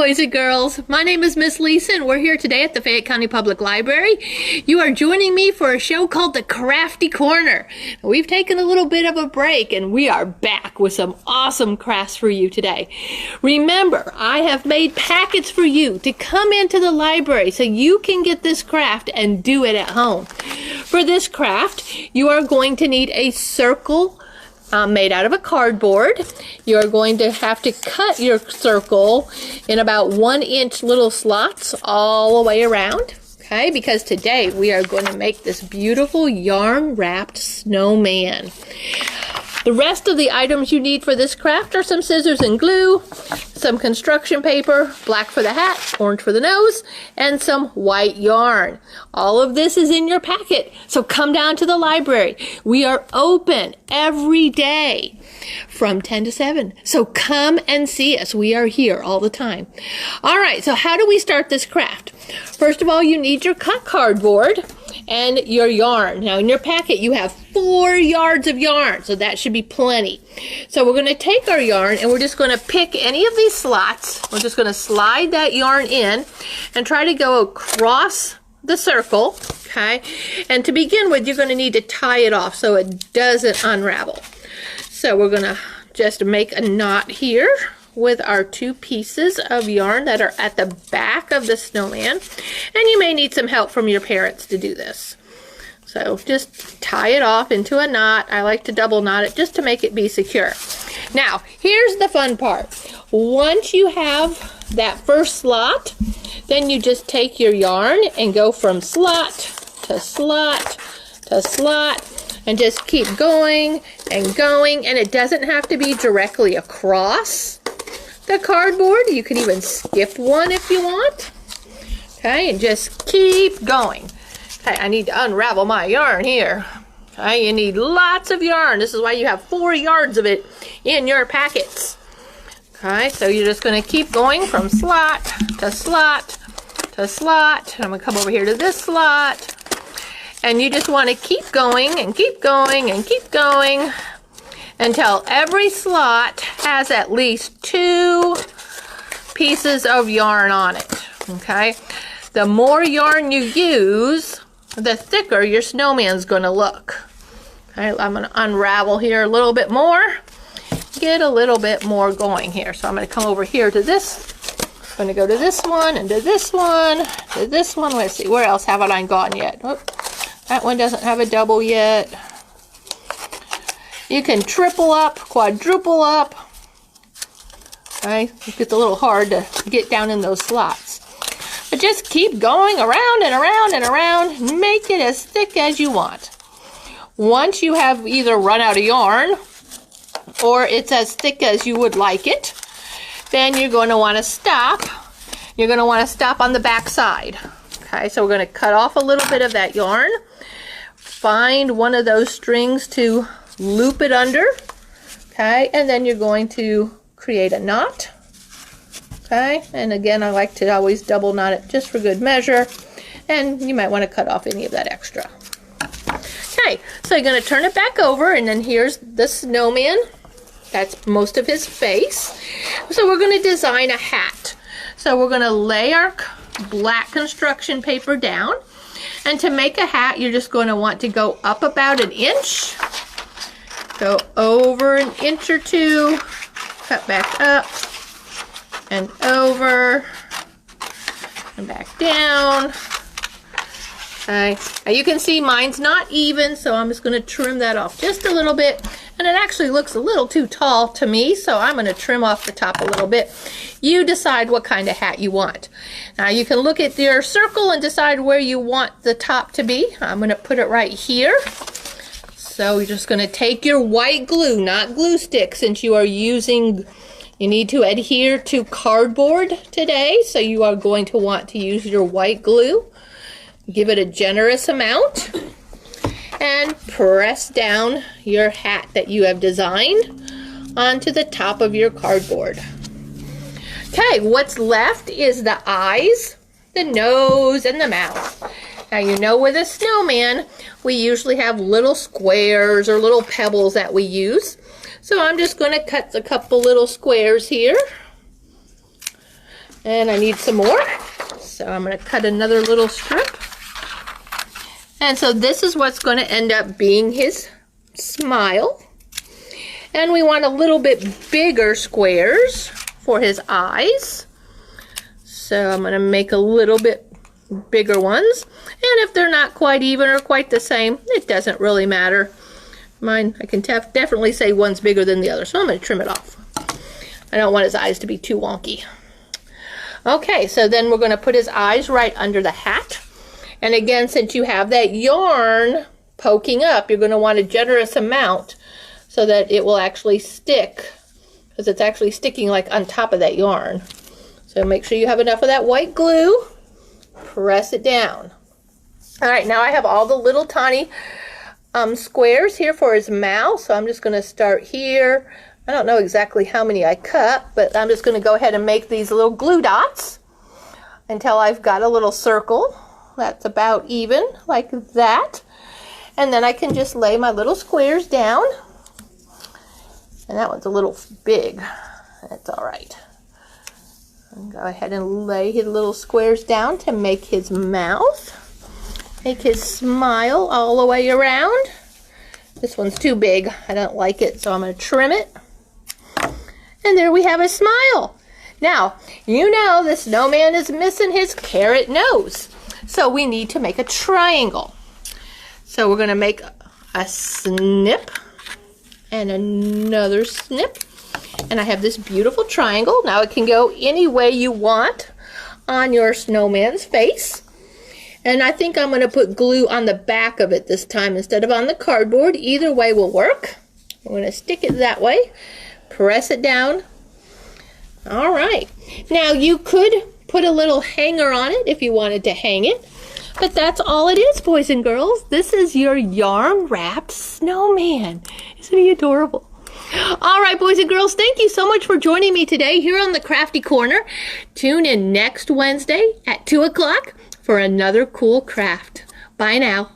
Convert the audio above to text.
boys and girls. My name is Miss Lisa, and we're here today at the Fayette County Public Library. You are joining me for a show called the Crafty Corner. We've taken a little bit of a break, and we are back with some awesome crafts for you today. Remember, I have made packets for you to come into the library so you can get this craft and do it at home. For this craft, you are going to need a circle made out of a cardboard. You're going to have to cut your circle in about 1-inch little slots all the way around, okay? Because today we are going to make this beautiful yarn wrapped snowman. The rest of the items you need for this craft are some scissors and glue, some construction paper, black for the hat, orange for the nose, and some white yarn. All of this is in your packet, so come down to the library. We are open every day from 10 to 7, so come and see us. We are here all the time. All right, so how do we start this craft? First of all, you need your cut cardboard and your yarn. Now in your packet you have 4 yards of yarn, so that should be plenty. So we're going to take our yarn and we're just going to pick any of these slots. We're just going to slide that yarn in and try to go across the circle, okay? And to begin with, you're going to need to tie it off so it doesn't unravel. So we're going to just make a knot here with our 2 pieces of yarn that are at the back of the snowman, and you may need some help from your parents to do this. So just tie it off into a knot. I like to double knot it just to make it be secure. Now here's the fun part. Once you have that first slot, then you just take your yarn and go from slot to slot to slot and just keep going and going, and it doesn't have to be directly across the cardboard. You can even skip one if you want. Okay, and just keep going. Okay, I need to unravel my yarn here. Okay, you need lots of yarn. This is why you have 4 yards of it in your packets. Okay, so you're just going to keep going from slot to slot to slot. And I'm going to come over here to this slot. And you just want to keep going and keep going and keep going until every slot has at least 2 pieces of yarn on it, okay? The more yarn you use, the thicker your snowman's going to look. Okay, I'm going to unravel here a little bit more, get a little bit more going here. So I'm going to come over here to this. I'm going to go to this one and to this one, to this one. Let's see, where else haven't I gone yet? Oh, that one doesn't have a double yet. You can triple up, quadruple up. Okay, it gets a little hard to get down in those slots. But just keep going around and around and around. Make it as thick as you want. Once you have either run out of yarn or it's as thick as you would like it, then you're going to want to stop. You're going to want to stop on the back side. Okay, so we're going to cut off a little bit of that yarn. Find one of those strings to loop it under, okay, and then you're going to create a knot, okay, and again I like to always double knot it just for good measure, and you might want to cut off any of that extra. Okay, so you're going to turn it back over, and then here's the snowman. That's most of his face. So we're going to design a hat. So we're going to lay our black construction paper down, and to make a hat you're just going to want to go up about 1 inch. Go over 1 inch or 2, cut back up and over and back down. Okay, now you can see mine's not even, so I'm just going to trim that off just a little bit, and it actually looks a little too tall to me, so I'm going to trim off the top a little bit. You decide what kind of hat you want. Now you can look at your circle and decide where you want the top to be. I'm going to put it right here. So you're just going to take your white glue, not glue stick, since you are using, you need to adhere to cardboard today, so you are going to want to use your white glue. Give it a generous amount and press down your hat that you have designed onto the top of your cardboard. Okay, what's left is the eyes, the nose, and the mouth. Now you know with a snowman, we usually have little squares or little pebbles that we use. So I'm just going to cut a couple little squares here. And I need some more. So I'm going to cut another little strip. And so this is what's going to end up being his smile. And we want a little bit bigger squares for his eyes. So I'm going to make a little bit bigger ones. And if they're not quite even or quite the same, it doesn't really matter. Mine, I can definitely say one's bigger than the other, so I'm going to trim it off. I don't want his eyes to be too wonky. Okay, so then we're going to put his eyes right under the hat. And again, since you have that yarn poking up, you're going to want a generous amount so that it will actually stick, because it's actually sticking like on top of that yarn. So make sure you have enough of that white glue. Press it down. All right, now I have all the little tiny squares here for his mouth. So I'm just going to start here. I don't know exactly how many I cut, but I'm just going to go ahead and make these little glue dots until I've got a little circle that's about even, like that. And then I can just lay my little squares down. And that one's a little big. That's all right. And go ahead and lay his little squares down to make his mouth. Make his smile all the way around. This one's too big. I don't like it, so I'm going to trim it. And there we have a smile. Now, you know the snowman is missing his carrot nose. So we need to make a triangle. So we're going to make a snip and another snip. And I have this beautiful triangle. Now it can go any way you want on your snowman's face. And I think I'm going to put glue on the back of it this time instead of on the cardboard. Either way will work. I'm going to stick it that way. Press it down. All right. Now you could put a little hanger on it if you wanted to hang it. But that's all it is, boys and girls. This is your yarn-wrapped snowman. Isn't he adorable? All right, boys and girls, thank you so much for joining me today here on the Crafty Corner. Tune in next Wednesday at 2 o'clock for another cool craft. Bye now.